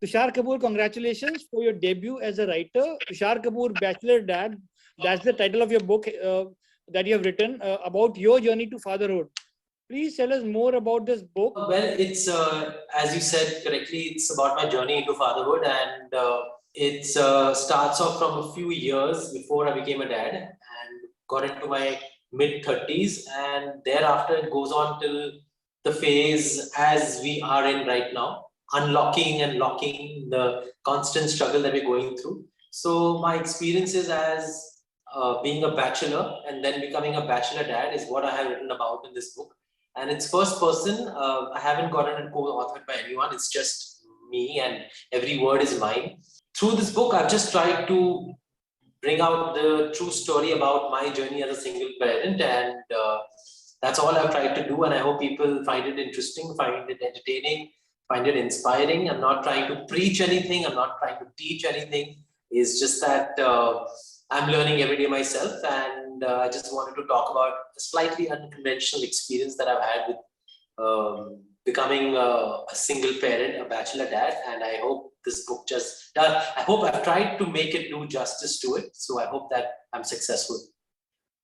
Tushar Kapoor, congratulations for your debut as a writer. Tushar Kapoor, Bachelor Dad. That's the title of your book that you have written about your journey to fatherhood. Please tell us more about this book. Well, it's as you said correctly, it's about my journey into fatherhood, and it starts off from a few years before I became a dad and got into my mid-30s, and thereafter it goes on till the phase as we are in right now, unlocking and locking, the constant struggle that we're going through. So my experiences as being a bachelor and then becoming a bachelor dad is what I have written about in this book. And it's first person. I haven't gotten it co-authored by anyone. It's just me, and every word is mine. Through this book, I've just tried to bring out the true story about my journey as a single parent, and that's all I've tried to do. And I hope people find it interesting, find it entertaining, find it inspiring. I'm not trying to preach anything. I'm not trying to teach anything. It's just that I'm learning every day myself, and I just wanted to talk about a slightly unconventional experience that I've had with becoming a single parent, a bachelor dad, and I hope this book just does. I hope I've tried to make it do justice to it, so I hope that I'm successful.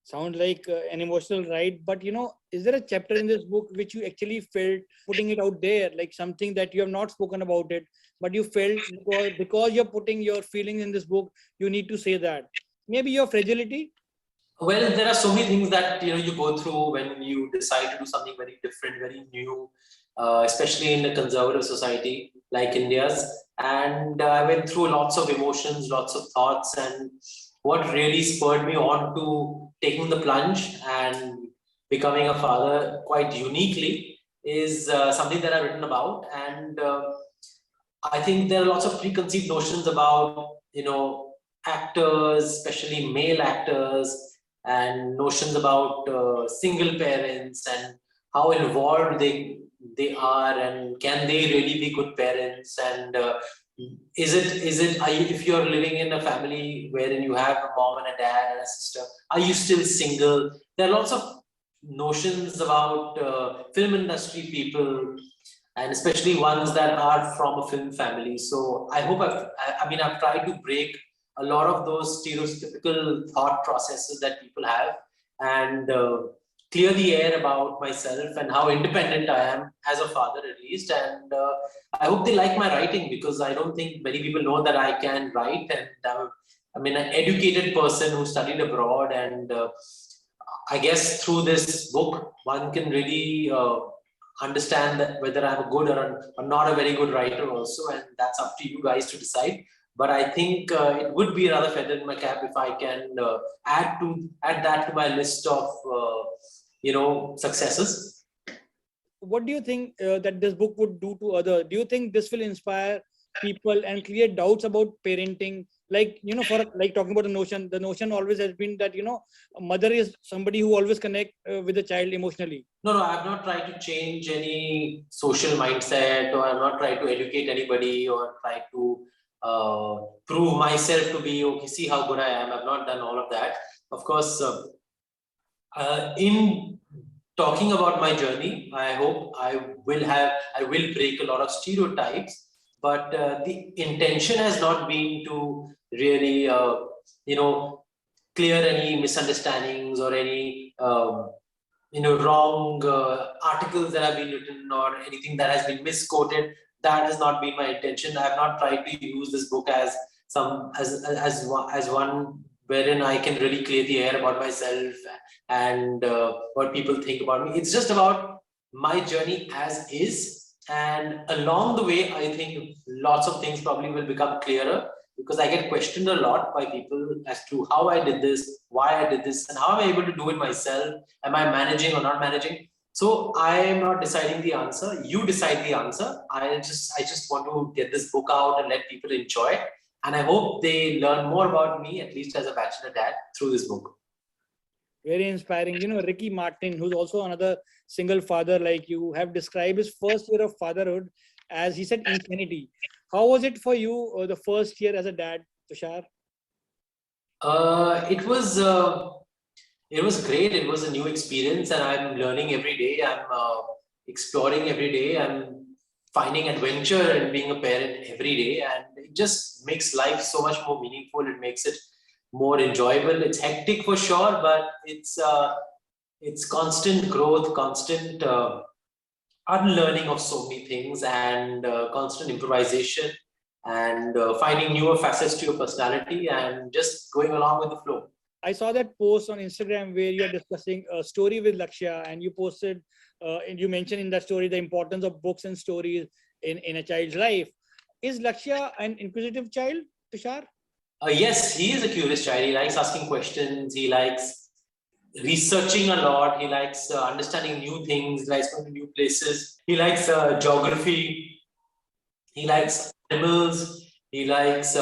Sound like an emotional ride, but is there a chapter in this book which you actually felt putting it out there, like something that you have not spoken about it, but you felt because you're putting your feelings in this book, you need to say that? Maybe your fragility? Well, there are so many things that you go through when you decide to do something very different, very new, especially in a conservative society like India's. And I went through lots of emotions, lots of thoughts, and what really spurred me on to taking the plunge and becoming a father quite uniquely is something that I've written about. And I think there are lots of preconceived notions about actors, especially male actors, and notions about single parents and how involved they are, and can they really be good parents, and is it are you, if you're living in a family wherein you have a mom and a dad and a sister, are you still single? There are lots of notions about film industry people, and especially ones that are from a film family. So I hope I've tried to break a lot of those stereotypical thought processes that people have, and clear the air about myself and how independent I am as a father, at least. And I hope they like my writing, because I don't think many people know that I can write, and I'm an educated person who studied abroad, and I guess through this book one can really understand that whether I'm a good or not a very good writer also, and that's up to you guys to decide. But I think it would be another feather in my cap if I can add that to my list of successes. What do you think that this book would do to others? Do you think this will inspire people and clear doubts about parenting? Like, for like talking about the notion always has been that, a mother is somebody who always connect with the child emotionally. No, I've not tried to change any social mindset, or I'm not trying to educate anybody, or try to prove myself to be, okay, see how good I am. I've not done all of that. Of course, in talking about my journey, I hope I will break a lot of stereotypes, but the intention has not been to really, clear any misunderstandings or any, wrong articles that have been written, or anything that has been misquoted. That has not been my intention. I have not tried to use this book as one wherein I can really clear the air about myself and what people think about me. It's just about my journey as is, and along the way, I think lots of things probably will become clearer, because I get questioned a lot by people as to how I did this, why I did this, and how am I able to do it myself? Am I managing or not managing? So I am not deciding the answer. You decide the answer. I just want to get this book out and let people enjoy it. And I hope they learn more about me, at least as a bachelor dad, through this book. Very inspiring. Ricky Martin, who's also another single father like you, have described his first year of fatherhood as, he said, insanity. How was it for you, the first year as a dad, Tushar? It was great. It was a new experience, and I'm learning every day. I'm exploring every day. I'm finding adventure and being a parent every day, and it just makes life so much more meaningful. It makes it more enjoyable. It's hectic for sure, but it's constant growth, constant unlearning of so many things, and constant improvisation, and finding newer facets to your personality, and just going along with the flow. I saw that post on Instagram where you are discussing a story with Lakshya, and you posted, and you mentioned in that story the importance of books and stories in a child's life. Is Lakshya an inquisitive child, Tushar? Yes, he is a curious child. He likes asking questions. He likes researching a lot. He likes understanding new things. He likes going to new places. He likes geography. He likes animals. He likes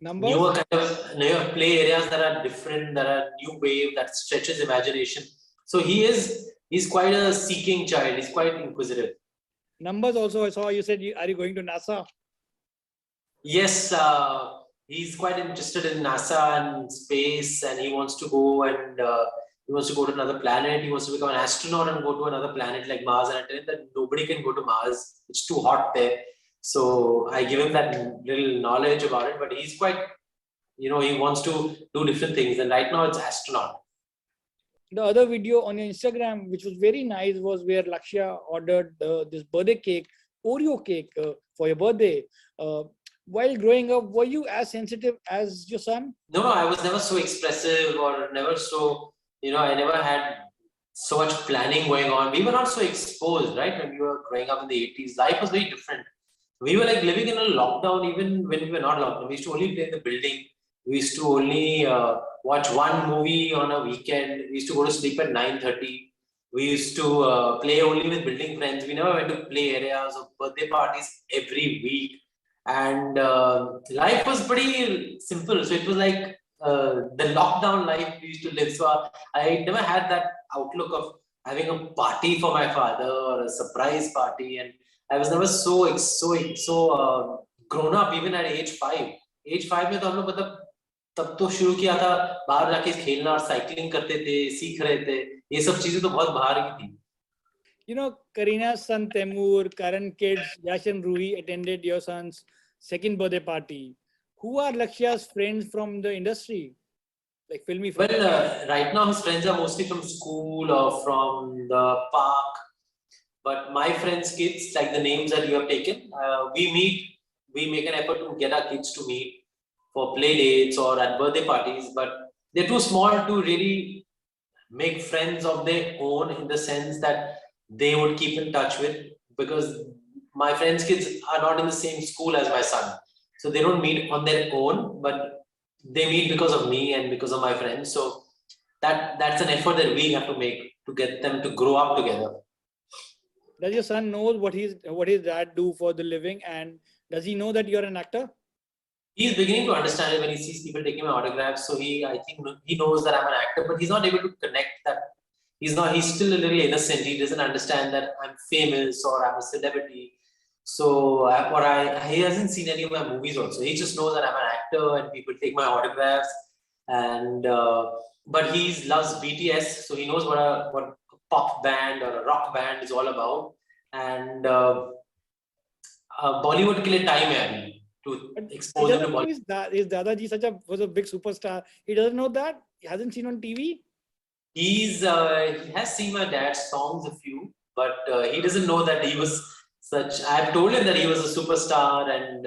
Numbers? newer kind of newer play areas that are different, that are new wave, that stretches imagination. So he's quite a seeking child. He's quite inquisitive. Numbers also, I saw you said, are you going to NASA? Yes, he's quite interested in NASA and space, and he wants to go and he wants to go to another planet. He wants to become an astronaut and go to another planet like Mars. And I tell him that nobody can go to Mars. It's too hot there. So I give him that little knowledge about it. But he's quite, he wants to do different things. And right now it's astronaut. The other video on your Instagram, which was very nice, was where Lakshya ordered this birthday cake, Oreo cake, for your birthday. While growing up, were you as sensitive as your son? No, I was never so expressive, or never so, I never had so much planning going on. We were not so exposed, right? When we were growing up in the 80s, life was very different. We were like living in a lockdown, even when we were not locked down. We used to only play in the building. We used to only watch one movie on a weekend. We used to go to sleep at 9:30. We used to play only with building friends. We never went to play areas or birthday parties every week. And life was pretty simple. So it was like the lockdown life we used to live. So I never had that outlook of having a party for my father or a surprise party. And I was never so grown up, even at age 5. Age 5 में तो हम लोग मतलब तब तो शुरू किया था, बाहर जाके खेलना और साइकिलिंग करते थे, सीख रहे थे. ये सब चीजें तो बहुत बाहर की थी. You know, Karina's son Temur, Karan kids, Yash and Ruhi attended your son's second birthday party. Who are Lakshya's friends from the industry? Like filmy friends? Well, right now his friends are mostly from school or from the park. But my friends' kids, like the names that you have taken, we make an effort to get our kids to meet for play dates or at birthday parties. But they're too small to really make friends of their own, in the sense that they would keep in touch with, because my friends' kids are not in the same school as my son. So they don't meet on their own, but they meet because of me and because of my friends. So that's an effort that we have to make to get them to grow up together. Does your son knows what his dad do for the living, and does he know that you're an actor? He's beginning to understand it when he sees people taking my autographs. So I think he knows that I'm an actor, but he's not able to connect that. He's still a little innocent. He doesn't understand that I'm famous or I'm a celebrity. So he hasn't seen any of my movies also. He just knows that I'm an actor and people take my autographs. And but he loves BTS, so he knows what a pop band or a rock band is all about. And Bollywood ke liye time hai abhi to expose him to Bollywood. Is Dadaji was a big superstar? He doesn't know that? He hasn't seen on TV? He has seen my dad's songs, a few, but he doesn't know that he was such. I've told him that he was a superstar, and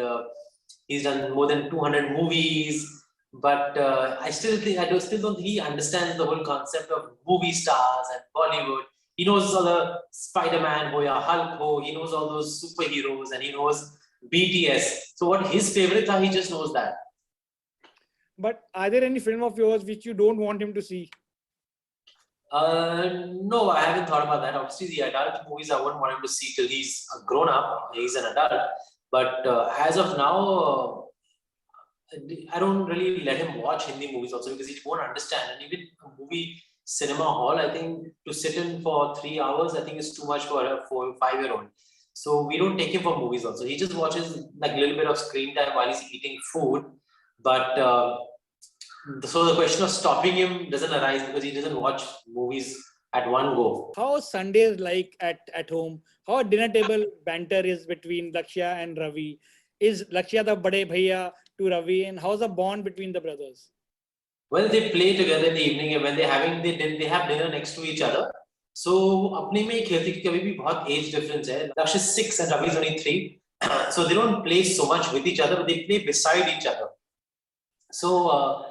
he's done more than 200 movies. But I still don't think he understands the whole concept of movie stars and Bollywood. He knows all the Spider-Man ho ya Hulk ho. He knows all those superheroes, and he knows BTS. So what his favorites are, he just knows that. But are there any film of yours which you don't want him to see? No, I haven't thought about that. Obviously, the adult movies I wouldn't want him to see till he's a grown up. He's an adult. But as of now, I don't really let him watch Hindi movies also, because he won't understand. And even a movie cinema hall, I think to sit in for 3 hours, I think is too much for a 4 or 5-year-old. So we don't take him for movies also. He just watches like a little bit of screen time while he's eating food. But so the question of stopping him doesn't arise, because he doesn't watch movies at one go. How Sundays like at home? How a dinner table banter is between Lakshya and Ravi? Is Lakshya the bade bhaiya to Ravi, and how's the bond between the brothers? Well, they play together in the evening, and when they have dinner next to each other. So अपने में ही खेलते क्योंकि अभी भी बहुत age difference है. Lakshya is 6 and Ravi is only 3. So they don't play so much with each other, but they play beside each other. So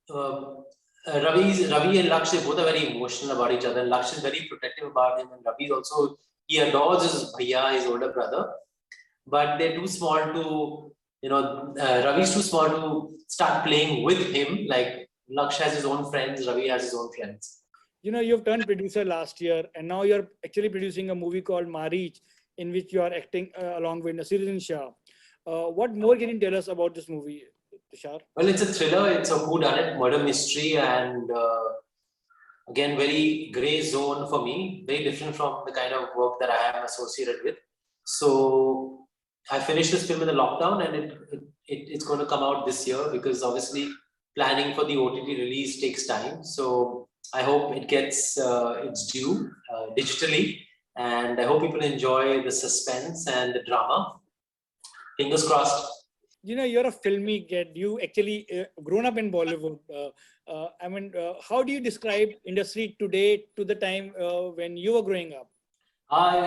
Ravi and Lakshya both are very emotional about each other. Lakshya is very protective about him, and Ravi is also, he adores his bhaiya, his older brother. But they're too small to, Ravi's too small to start playing with him. Like Lakshya has his own friends, Ravi has his own friends. You've turned producer last year, and now you're actually producing a movie called Marich, in which you are acting along with Naseeruddin Shah. What more can you tell us about this movie, Tushar? Well, it's a thriller, it's a whodunit murder mystery, and again, very gray zone for me, very different from the kind of work that I am associated with. So I finished this film in the lockdown, and it's going to come out this year because obviously planning for the OTT release takes time. So I hope it gets its due digitally, and I hope people enjoy the suspense and the drama. Fingers crossed. You're a filmy kid. You actually grown up in Bollywood. How do you describe industry today to the time when you were growing up?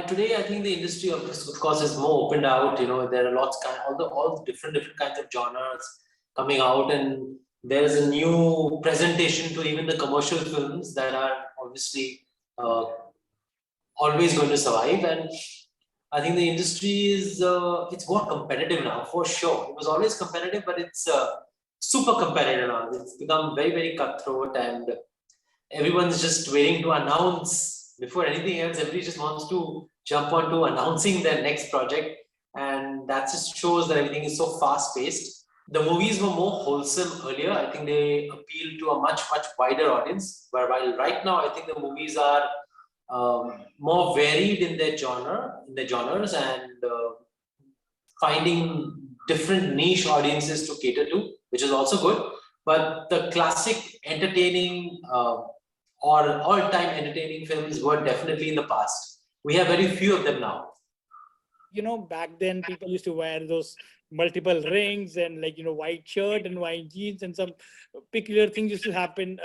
Today, I think the industry, of course, is more opened out. There are lots all the different kinds of genres coming out, and there is a new presentation to even the commercial films that are obviously always going to survive. And I think the industry is it's more competitive now, for sure. It was always competitive, but it's super competitive now. It's become very, very cutthroat, and everyone's just waiting to announce. Before anything else, everybody just wants to jump onto announcing their next project, and that just shows that everything is so fast-paced. The movies were more wholesome earlier. I think they appealed to a much, much wider audience. But while right now, I think the movies are more varied in their genres, and finding different niche audiences to cater to, which is also good. But the classic entertaining or all-time entertaining films were definitely in the past. We have very few of them now. Back then people used to wear those multiple rings and white shirt and white jeans, and some peculiar things used to happen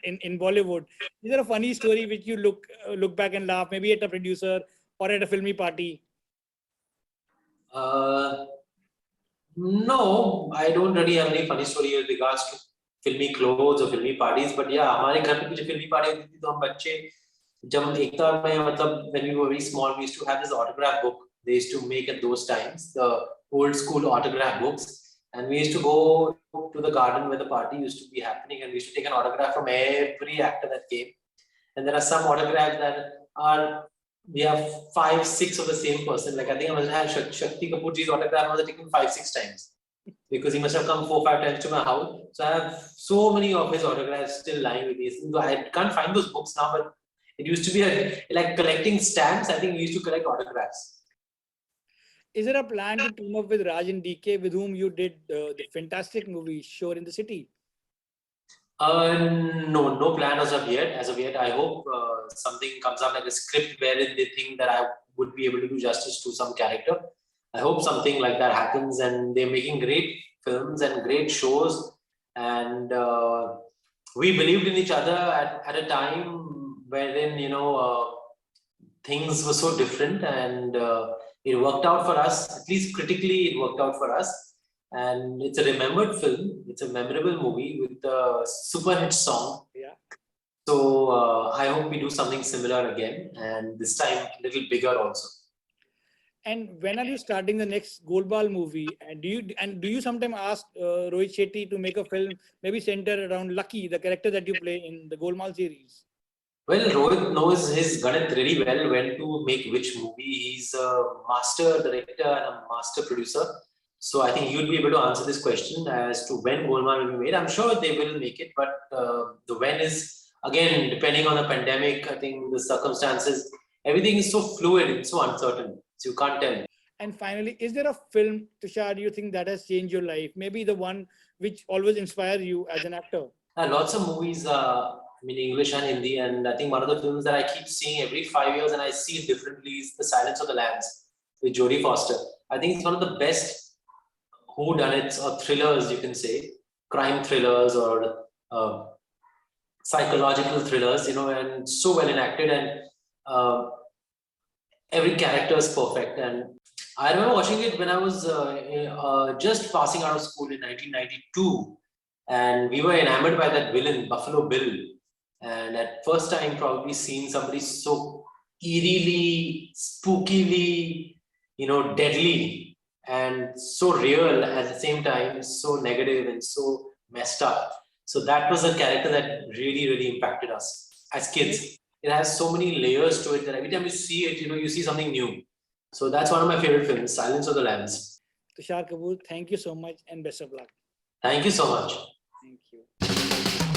in Bollywood. Is there a funny story which you look back and laugh, maybe at a producer or at a filmy party? No, I don't really have any funny story with regards to filmy clothes or filmy parties, but yeah, हमारे घर पे कुछ filmy party होती थी तो हम बच्चे जब एकता में मतलब when we were very small, we used to have this autograph book they used to make at those times, the old school autograph books, and we used to go to the garden where the party used to be happening, and we used to take an autograph from every actor that came. And there are some autographs that are, we have 5, 6 of the same person. Like I think I must have had Shakti Kapoorji's autograph. I must have taken 5, 6 times because he must have come 4, 5 times to my house. So I have so many of his autographs still lying with me. I can't find those books now, but it used to be like collecting stamps. I think we used to collect autographs. Is there a plan to team up with Raj and DK, with whom you did the fantastic movie Shore in the City? No plan as of yet. I hope something comes up like a script wherein they think that I would be able to do justice to some character. I hope something like that happens, and they're making great films and great shows, and we believed in each other at a time wherein things were so different, and it worked out for us. At least critically, it worked out for us. And it's a remembered film. It's a memorable movie with a super hit song. Yeah. So I hope we do something similar again, and this time a little bigger also. And when are you starting the next Golmaal movie? And do you sometimes ask Rohit Shetty to make a film maybe centered around Lucky, the character that you play in the Golmaal series? Well, Rohit knows his Ganit really well, when to make which movie. He's a master director and a master producer. So I think you'll be able to answer this question as to when Golmaal will be made. I'm sure they will make it, but the when is, again, depending on the pandemic. I think the circumstances, everything is so fluid, it's so uncertain. So you can't tell. And finally, is there a film, Tushar, you think that has changed your life? Maybe the one which always inspires you as an actor? Lots of movies I mean, English and Hindi. And I think one of the films that I keep seeing every 5 years and I see it differently is The Silence of the Lambs with Jodie Foster. I think it's one of the best whodunits or thrillers, you can say, crime thrillers or psychological thrillers, and so well enacted, and every character is perfect. And I remember watching it when I was just passing out of school in 1992, and we were enamored by that villain, Buffalo Bill. And at first time, probably seeing somebody so eerily, spookily, deadly, and so real at the same time, so negative and so messed up. So that was a character that really, really impacted us as kids. It has so many layers to it that every time you see it, you see something new. So that's one of my favorite films, Silence of the Lambs. Tushar Kapoor, thank you so much and best of luck. Thank you so much. Thank you.